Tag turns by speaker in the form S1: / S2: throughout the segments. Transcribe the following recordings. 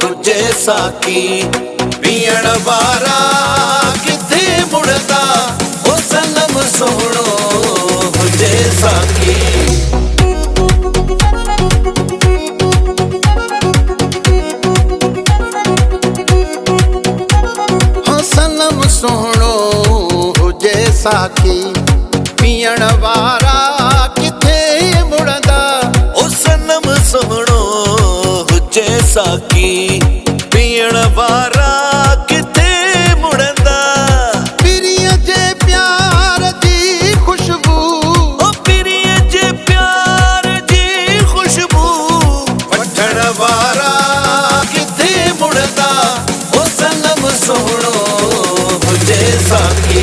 S1: हुजे साकी पीअण वारा किथे मुड़दा ओ सनम सोहणो हुजे साकी। सनम सोहणो हुजे साकी पीअण वारा किथे मुड़दा ओ सनम सोहणो हुजे साकी पीअण वारा किथे मुड़दा। पिरीअ जे प्यार जी खुशबू ओ पिरीअ जे प्यार जी खुशबू वठण वारा किथे मुड़दा ओ सनम सोहणो हुजे साकी।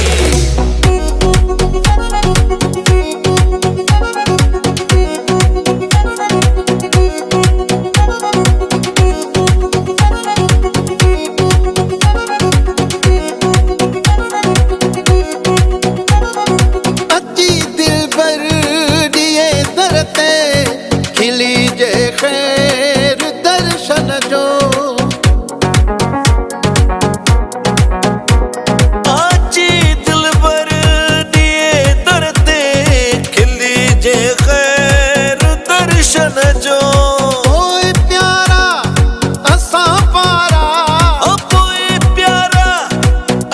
S1: खिली जे खैर दर्शन जो आजी दिलबर दिए दरते खिली जे खैर दर्शन जो। ओए प्यारा असा पारा ओ पोए प्यारा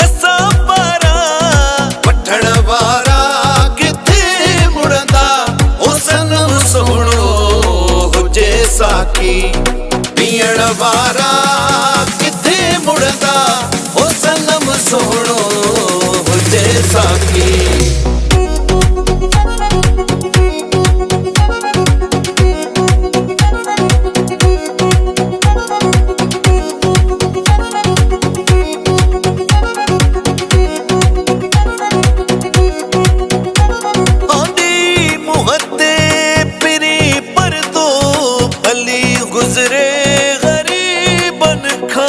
S1: असा पारा वठण वारा किथे मुड़दा ओ सनम सोहणो साकी पीअण वारा किथे मुड़दा ओ सनम सोहणो हुजे साकी। गुजरे गरीबन खां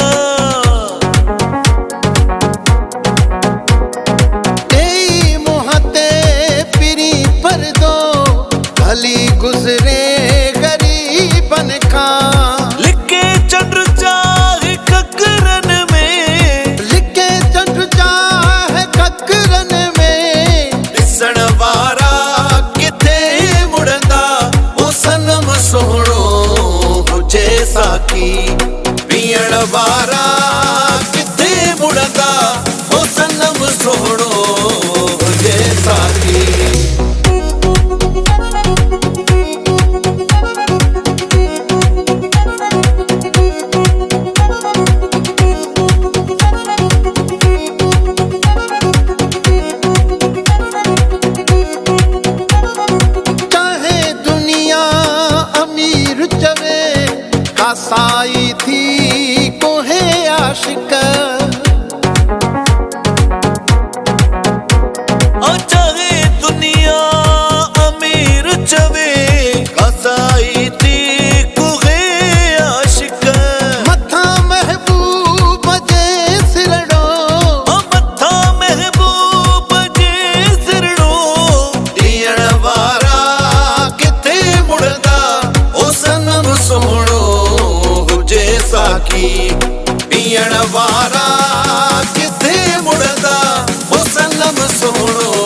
S1: ए मोहते पिरी परदो भली गुजरे गरीबन खां। लिखे चंद्र चाहे ककरन में लिखे चंद्र चाहे ककरन में ॾिसण वारा किथे मुड़दा ओ सनम सोहणो हुजे साकी पीअण वारा किथे मुड़दा ओ सनम सोहणो हुजे साकी। चाहे दुनिया अमीर चवे कासाई थी कोहे आशिक चाहे दुनिया अमीर चवे कासाई थी कोहे आशिक। मथा महबूब जे सिरड़ो मथा महबूब जे सिरड़ो ॾियण वारा किथे मुड़दा ओ सनम सोहणो हुजे साकी पीअण वारा किथे मुड़दा ओ सनम सोहणो